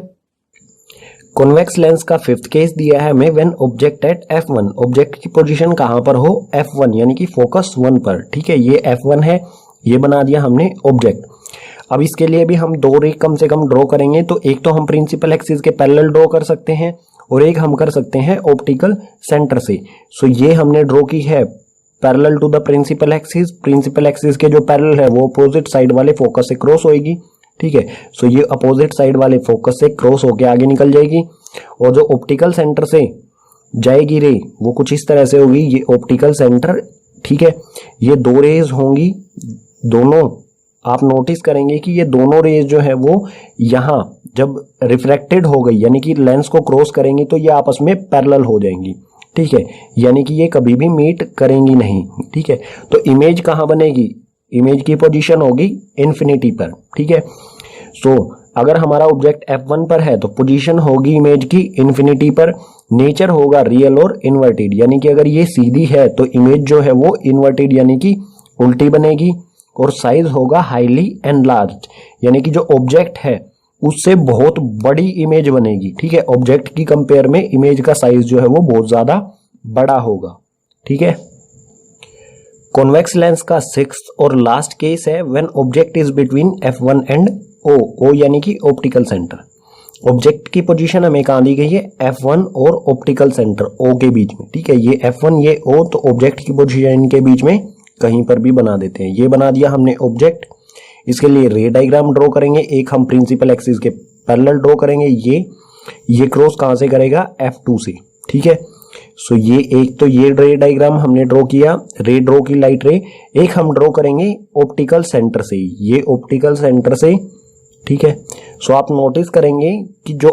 कॉन्वेक्स लेंस का फिफ्थ केस दिया है हमें when object at F1, object की पोजीशन कहां पर हो, F1 यानी कि फोकस 1 पर। ठीक है, ये F1 है, ये बना दिया हमने ऑब्जेक्ट। अब इसके लिए भी हम दो रे कम से कम ड्रॉ करेंगे, तो एक तो हम प्रिंसिपल एक्सिस के पैरेलल ड्रॉ कर सकते हैं और एक हम कर सकते हैं ऑप्टिकल सेंटर से। सो ये हमने ड्रॉ की है parallel to the principal axis, principal axis के जो पैरेलल है वो अपोजिट साइड वाले फोकस से क्रॉस होएगी। ठीक है, सो ये अपोजिट साइड वाले फोकस से क्रॉस होके आगे निकल जाएगी, और जो ऑप्टिकल सेंटर से जाएगी रे वो कुछ इस तरह से होगी, ये ऑप्टिकल सेंटर। ठीक है, ये दो रेज होंगी, दोनों आप नोटिस करेंगे कि ये दोनों रेज जो है वो यहां जब रिफ्रैक्टेड हो गई यानी कि लेंस को क्रॉस करेंगी तो ये आपस में पैरेलल हो जाएंगी। ठीक है, यानी कि ये कभी भी मीट करेंगी नहीं। ठीक है, तो इमेज कहां बनेगी, इमेज की पोजीशन होगी इन्फिनिटी पर। ठीक है, सो अगर हमारा ऑब्जेक्ट F1 पर है तो पोजीशन होगी इमेज की इन्फिनिटी पर। नेचर होगा रियल और इन्वर्टेड, यानी कि अगर ये सीधी है तो इमेज जो है वो इन्वर्टेड यानी कि उल्टी बनेगी, और साइज होगा हाईली एनलार्ज्ड, यानी कि जो ऑब्जेक्ट है उससे बहुत बड़ी इमेज बनेगी। ठीक है, ऑब्जेक्ट की कंपेयर में इमेज का साइज जो है वो बहुत ज्यादा बड़ा होगा। ठीक है, कॉन्वेक्स लेंस का सिक्स्थ और लास्ट केस है when object is between F1 and O यानी कि ऑप्टिकल सेंटर। ऑब्जेक्ट की पोजीशन हमें कहां दी गई है, F1 और ऑप्टिकल सेंटर O के बीच में। ठीक है, ये F1 ये O, तो ऑब्जेक्ट की पोजीशन इनके बीच में कहीं पर भी बना देते हैं। ये बना दिया हमने ऑब्जेक्ट। इसके लिए रे डायग्राम ड्रॉ करेंगे, एक हम प्रिंसिपल एक्सिस के पैरेलल ड्रॉ करेंगे, ये क्रॉस कहां से करेगा, F2 से। ठीक है, सो ये एक तो ये रे डायग्राम हमने ड्रॉ किया, रे ड्रॉ की लाइट रे। एक हम ड्रॉ करेंगे ऑप्टिकल सेंटर से, ये ऑप्टिकल सेंटर से। ठीक है, सो आप नोटिस करेंगे कि जो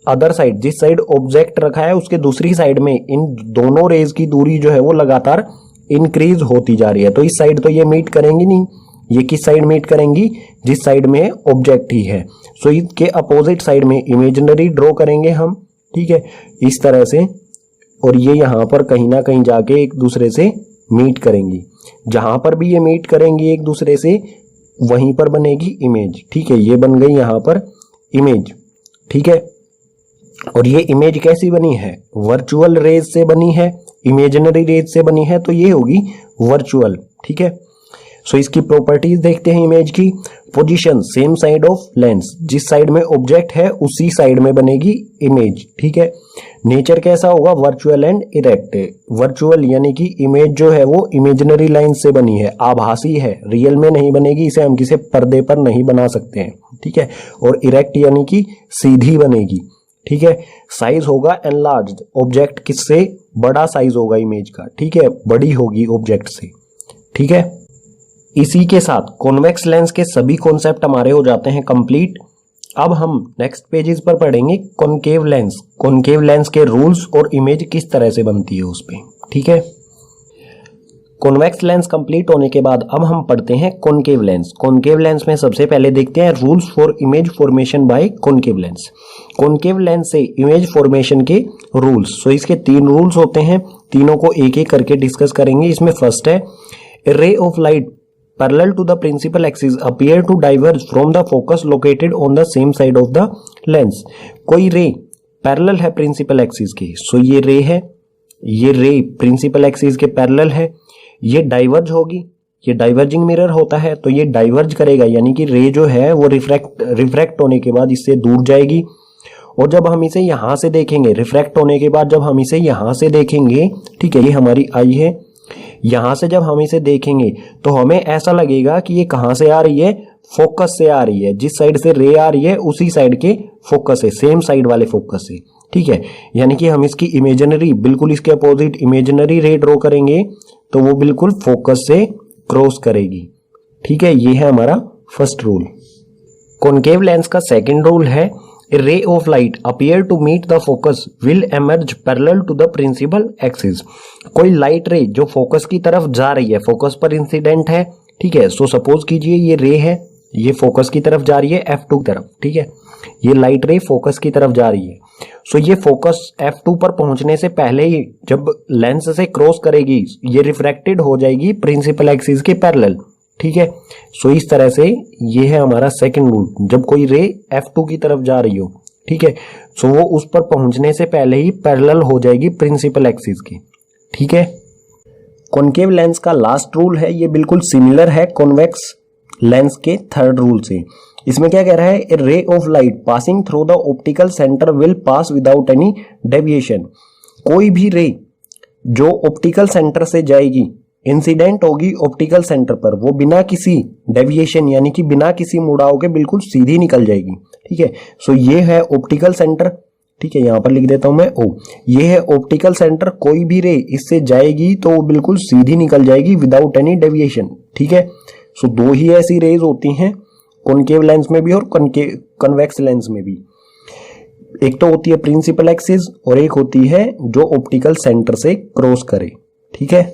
अदर साइड, जिस साइड ऑब्जेक्ट रखा है उसके दूसरी साइड में इन दोनों रेज की दूरी जो है वो लगातार इंक्रीज होती जा रही है। तो इस साइड तो ये मीट करेंगी नहीं, ये किस साइड मीट करेंगी, जिस साइड में ऑब्जेक्ट ही है। सो इसके अपोजिट साइड में इमेजिनरी ड्रॉ करेंगे हम। ठीक है, इस तरह से, और ये यहां पर कहीं ना कहीं जाके एक दूसरे से मीट करेंगी। जहां पर भी ये मीट करेंगी एक दूसरे से वहीं पर बनेगी इमेज। ठीक है, ये बन गई यहां पर इमेज। ठीक है, और ये इमेज कैसी बनी है, वर्चुअल रेज से बनी है, इमेजिनरी रेज से बनी है, तो ये होगी वर्चुअल। ठीक है, सो इसकी प्रॉपर्टीज देखते हैं इमेज की। Position same side of lens, जिस साइड में ऑब्जेक्ट है उसी साइड में बनेगी इमेज। ठीक है, नेचर कैसा होगा, वर्चुअल एंड इरेक्ट। वर्चुअल यानी कि इमेज जो है वो इमेजिनरी लाइन से बनी है, आभासी है, रियल में नहीं बनेगी, इसे हम किसी पर्दे पर नहीं बना सकते हैं। ठीक है, और इरेक्ट यानी कि सीधी बनेगी। ठीक है, साइज होगा एनलार्ज्ड, ऑब्जेक्ट किससे बड़ा साइज होगा इमेज का। ठीक है, बड़ी होगी ऑब्जेक्ट से। ठीक है, इसी के साथ कॉन्वेक्स लेंस के सभी कॉन्सेप्ट हमारे हो जाते हैं कंप्लीट। अब हम नेक्स्ट पेजेस पर पढ़ेंगे कॉनकेव लेंस, कॉनकेव लेंस के रूल्स और इमेज किस तरह से बनती है उस पे। ठीक है, कॉन्वेक्स लेंस कंप्लीट होने के बाद अब हम पढ़ते हैं कॉनकेव लेंस। कॉनकेव लेंस में सबसे पहले देखते हैं rules for image formation by concave lens. Concave lens से इमेज फॉर्मेशन के रूल्स, सो इसके 3 रूल्स होते हैं, तीनों को एक एक करके डिस्कस करेंगे। इसमें फर्स्ट है, a ray of light parallel to the principal axis appear to diverge from the focus located on the same side of the lens। कोई रे पैरेलल है प्रिंसिपल एक्सिस के, सो ये रे है, ये रे प्रिंसिपल एक्सिस के पैरेलल है, ये डाइवर्ज होगी, ये डाइवर्जिंग मिरर होता है तो ये डाइवर्ज करेगा, यानी कि रे जो है वो रिफ्रैक्ट होने के बाद इससे दूर जाएगी। और जब हम इसे यहां से देखेंगे, रिफ्रैक्ट होने के बाद जब हम इसे यहां से देखेंगे, ठीक है, ये हमारी आई है, यहां से जब हम इसे देखेंगे तो हमें ऐसा लगेगा कि ये कहां से आ रही है, फोकस से आ रही है, जिस साइड से रे आ रही है उसी साइड के फोकस से, सेम साइड वाले फोकस से, ठीक है। यानी कि हम इसकी इमेजिनरी, बिल्कुल इसके अपोजिट इमेजिनरी रे ड्रॉ करेंगे तो वो बिल्कुल फोकस से क्रॉस करेगी, ठीक है। ये है हमारा फर्स्ट रूल। कॉनकेव लेंस का सेकंड रूल है, A ray of light appear to meet the focus will emerge parallel to the principal axis। कोई लाइट रे जो फोकस की तरफ जा रही है, फोकस पर इंसिडेंट है, ठीक है। सो सपोज कीजिए ये रे है, ये फोकस की तरफ जा रही है F2 की तरफ, ठीक है, ये लाइट रे फोकस की तरफ जा रही है। सो ये फोकस F2 पर पहुंचने से पहले ही जब लेंस से क्रॉस करेगी, ये रिफ्रैक्टेड हो जाएगी प्रिंसिपल एक्सिस के पैरेलल, ठीक है। सो इस तरह से ये है हमारा सेकंड रूल, जब कोई रे F2 की तरफ जा रही हो, ठीक है, सो वो उस पर पहुंचने से पहले ही पैरेलल हो जाएगी प्रिंसिपल एक्सिस की, ठीक है। कॉनकेव लेंस का लास्ट रूल है, ये बिल्कुल सिमिलर है कॉन्वेक्स लेंस के थर्ड रूल से। इसमें क्या कह रहा है, a ray of light passing through the optical centre will pass without any deviation. कोई भी रे जो ऑप्टिकल सेंटर से जाएगी, इंसिडेंट होगी ऑप्टिकल सेंटर पर, वो बिना किसी डेविएशन यानी कि बिना किसी मुड़ाव के बिल्कुल सीधी निकल जाएगी, ठीक है। सो ये है ऑप्टिकल सेंटर, ठीक है, यहां पर लिख देता हूं मैं ओ, ये है ऑप्टिकल सेंटर। कोई भी रे इससे जाएगी तो वो बिल्कुल सीधी निकल जाएगी विदाउट एनी डेविएशन, ठीक है। सो दो ही ऐसी रेज होती हैं कॉनकेव लेंस में भी और कन्वेक्स लेंस में भी। एक तो होती है प्रिंसिपल एक्सिस और एक होती है जो ऑप्टिकल सेंटर से क्रॉस करे, ठीक है।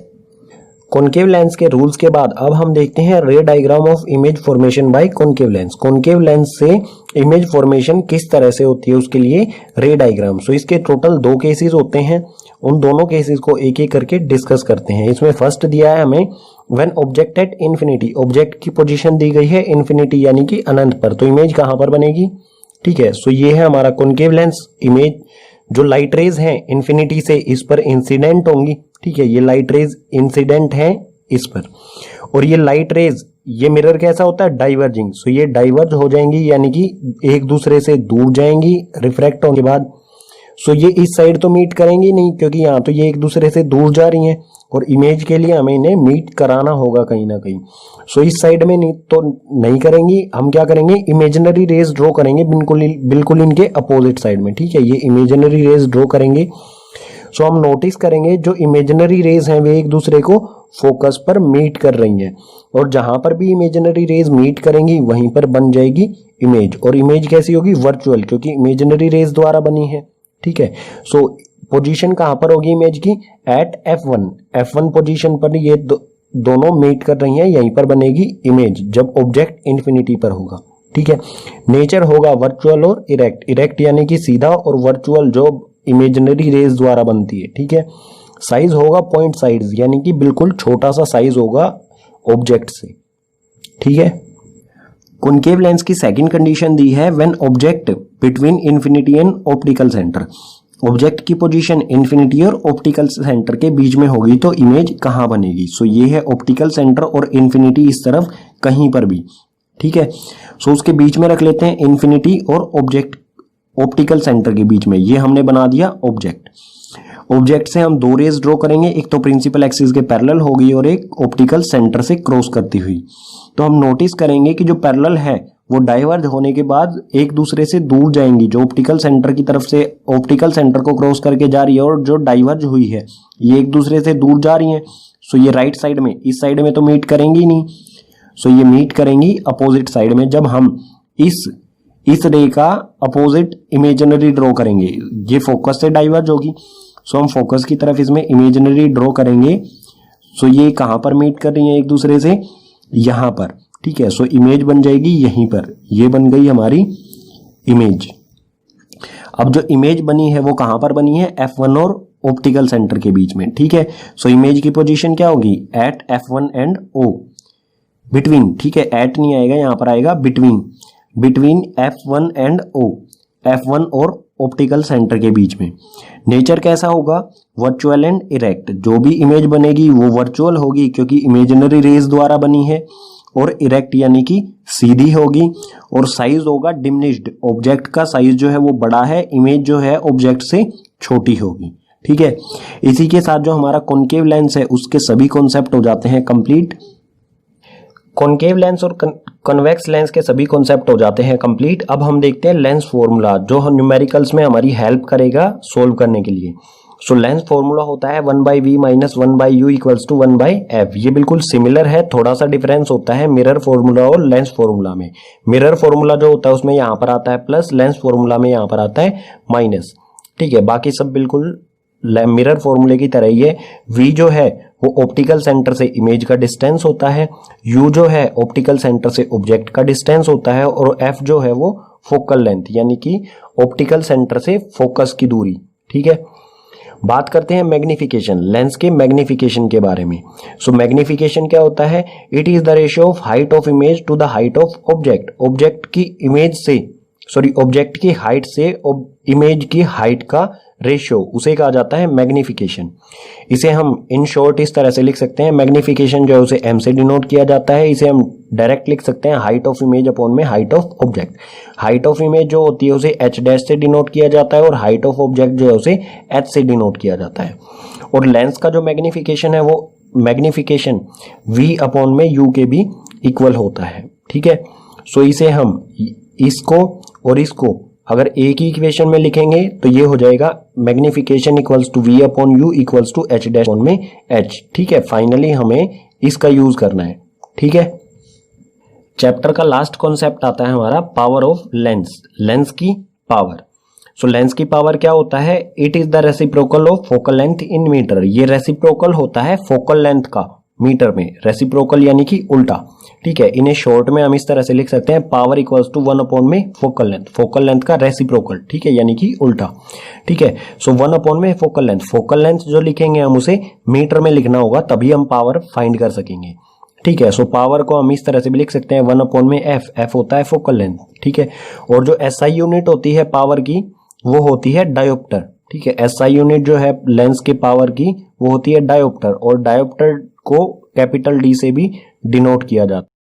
कॉनकेव लेंस के रूल्स के बाद अब हम देखते हैं रे diagram of image formation by concave lens. Concave lens से इमेज फॉर्मेशन किस तरह से होती है उसके लिए रे डायग्राम। सो इसके टोटल 2 केसेस होते हैं, उन दोनों केसेस को एक एक करके डिस्कस करते हैं। इसमें फर्स्ट दिया है हमें when object at infinity, object की पोजीशन दी गई है इन्फिनिटी यानी कि अनंत पर, तो इमेज कहां पर बनेगी, ठीक है। सो ये है हमारा कॉनकेव लेंस। इमेज जो लाइट रेज हैं इन्फिनिटी से इस पर इंसिडेंट होंगी, ठीक है, ये लाइट रेज इंसिडेंट है इस पर, और ये लाइट रेज, ये मिरर कैसा होता है, डाइवर्जिंग। सो ये डाइवर्ज हो जाएंगी यानी कि एक दूसरे से दूर जाएंगी रिफ्रैक्ट होने के बाद। सो ये इस साइड तो मीट करेंगी नहीं, क्योंकि यहाँ तो ये एक दूसरे से दूर जा रही हैं और इमेज के लिए हमें इन्हें मीट कराना होगा कहीं ना कहीं। सो इस साइड में नहीं तो नहीं करेंगी, हम क्या करेंगे, इमेजिनरी रेज ड्रॉ करेंगे बिल्कुल इनके अपोजिट साइड में, ठीक है, ये इमेजिनरी रेज ड्रॉ करेंगे। सो हम नोटिस करेंगे जो इमेजिनरी रेज हैं वे एक दूसरे को फोकस पर मीट कर रही हैं, और जहां पर भी इमेजिनरी रेज मीट करेंगी वहीं पर बन जाएगी इमेज। और इमेज कैसी होगी, वर्चुअल, क्योंकि इमेजिनरी रेज द्वारा बनी है, ठीक है। सो पोजीशन कहां पर होगी इमेज की, एट F1 पोजीशन पर ये दोनों मीट कर रही हैं, यहीं पर बनेगी इमेज जब ऑब्जेक्ट इन्फिनिटी पर होगा, ठीक है। नेचर होगा वर्चुअल और इरेक्ट यानी कि सीधा, और वर्चुअल जो इमेजिनरी रेज द्वारा बनती है, ठीक है। साइज होगा पॉइंट साइज यानी कि बिल्कुल छोटा सा साइज होगा ऑब्जेक्ट से, ठीक है। कॉनकेव लेंस की सेकंड कंडीशन दी है when object between infinity and optical centre. Object की पोजीशन इन्फिनिटी और ऑप्टिकल सेंटर के बीच में होगी तो इमेज कहां बनेगी। सो ये है ऑप्टिकल सेंटर और इन्फिनिटी इस तरफ कहीं पर भी, ठीक है। सो उसके बीच में रख लेते हैं इन्फिनिटी और ऑब्जेक्ट, ऑप्टिकल सेंटर के बीच में ये हमने बना दिया ऑब्जेक्ट। ऑब्जेक्ट से हम 2 रेज ड्रॉ करेंगे, एक तो प्रिंसिपल एक्सिस के पैरेलल होगी और एक ऑप्टिकल सेंटर से क्रॉस करती हुई। तो हम नोटिस करेंगे कि जो पैरेलल है वो डाइवर्ज होने के बाद एक दूसरे से दूर जाएंगी, जो ऑप्टिकल सेंटर की तरफ से ऑप्टिकल सेंटर को क्रॉस करके जा रही है, और जो डाइवर्ज हुई है ये एक दूसरे से दूर जा रही है। सो ये राइट साइड में, इस साइड में तो मीट करेंगी नहीं, सो ये मीट करेंगी अपोजिट साइड में जब हम इस रे का अपोजिट इमेजिनरी ड्रॉ करेंगे। ये फोकस से डाइवर्ज होगी, सो हम फोकस की तरफ इसमें इमेजिनरी ड्रॉ करेंगे। सो ये कहां पर मीट कर रही हैं एक दूसरे से, यहां पर, ठीक है। सो इमेज बन जाएगी यहीं पर, ये बन गई हमारी इमेज। अब जो इमेज बनी है वो कहां पर बनी है, F1 और ऑप्टिकल सेंटर के बीच में, ठीक है। सो इमेज की पोजीशन क्या होगी, eight F1 and O, between, ठीक है, एट नहीं आएगा, यहां पर आएगा between F1 and O, F1 और ऑप्टिकल सेंटर के बीच में। नेचर कैसा होगा? Virtual and erect. जो भी इमेज बनेगी वो वर्चुअल होगी क्योंकि इमेजिनरी रेज द्वारा बनी है, और इरेक्ट यानी कि सीधी होगी, और साइज होगा डिमिनिश्ड। ऑब्जेक्ट का साइज जो है वो बड़ा है, इमेज जो है ऑब्जेक्ट से छोटी होगी। ठीक है, इसी के साथ जो हमारा कॉनकेव लेंस है उसके सभी कॉन्सेप्ट हो जाते हैं कंप्लीट। कॉनकेव लेंस और कन्वेक्स लेंस के सभी कॉन्सेप्ट हो जाते हैं कंप्लीट। अब हम देखते हैं लेंस फॉर्मूला, जो हम न्यूमेरिकल्स में हमारी हेल्प करेगा सोल्व करने के लिए। सो लेंस फॉर्मूला होता है 1/v minus 1/u equals to 1/f। ये बिल्कुल सिमिलर है, थोड़ा सा डिफरेंस होता है मिरर फॉर्मूला और लेंस फॉर्मूला में। मिरर फॉर्मूला जो होता है उसमें यहाँ पर आता है प्लस, लेंस फॉर्मूला में यहाँ पर आता है माइनस। ठीक है, बाकी सब बिल्कुल मिरर फॉर्मूले की तरह ही है। v जो है वो ऑप्टिकल सेंटर से इमेज का डिस्टेंस होता है, u जो है ऑप्टिकल सेंटर से ऑब्जेक्ट का डिस्टेंस होता है, और f जो है वो फोकल लेंथ यानी कि ऑप्टिकल सेंटर से फोकस की दूरी। ठीक है, बात करते हैं मैग्निफिकेशन, लेंस के मैग्निफिकेशन के बारे में। सो मैग्निफिकेशन क्या होता है? It is the ratio of height of image to the height of object. Object की इमेज से ऑब्जेक्ट की हाइट से इमेज की हाइट का रेशियो, उसे कहा जाता है मैग्निफिकेशन। इसे हम इन शॉर्ट इस तरह से लिख सकते हैं, मैग्निफिकेशन जो है उसे m से डिनोट किया जाता है। इसे हम डायरेक्ट लिख सकते हैं हाइट ऑफ इमेज अपॉन में height of object. Height of image जो होती है उसे h डैश से डिनोट किया जाता है, और हाइट ऑफ ऑब्जेक्ट जो है उसे h से डिनोट किया जाता है। और लेंस का जो मैग्निफिकेशन है वो मैग्निफिकेशन v अपॉन में u के भी इक्वल होता है। ठीक है, सो इसे हम इसको और इसको अगर एक ही इक्वेशन में लिखेंगे तो ये हो जाएगा magnification equals to v upon u equals to h dash upon में h। ठीक है, फाइनली हमें इसका यूज करना है। ठीक है, चैप्टर का लास्ट कॉन्सेप्ट आता है हमारा पावर ऑफ लेंस, लेंस की पावर। सो लेंस की पावर क्या होता है? It is the reciprocal of focal length in metre. ये रेसिप्रोकल होता है फोकल लेंथ का मीटर में, रेसिप्रोकल यानी कि उल्टा। ठीक है, इन्हें शॉर्ट में हम इस तरह से लिख सकते हैं, पावर इक्वल्स टू 1 अपॉन में फोकल लेंथ, फोकल लेंथ का रेसिप्रोकल। ठीक है, यानी कि उल्टा। ठीक है, सो 1 अपॉन में फोकल लेंथ, फोकल लेंथ जो लिखेंगे हम उसे मीटर में लिखना होगा, तभी हम पावर फाइंड कर सकेंगे। ठीक है, सो पावर को हम इस तरह से भी लिख सकते हैं 1 अपॉन में f होता है फोकल लेंथ। ठीक है, और जो SI यूनिट होती है पावर की वो होती है डायोप्टर। ठीक है, SI यूनिट जो है लेंस के पावर की वो होती है डायोप्टर, और डायोप्टर को कैपिटल D से भी डिनोट किया जाता है।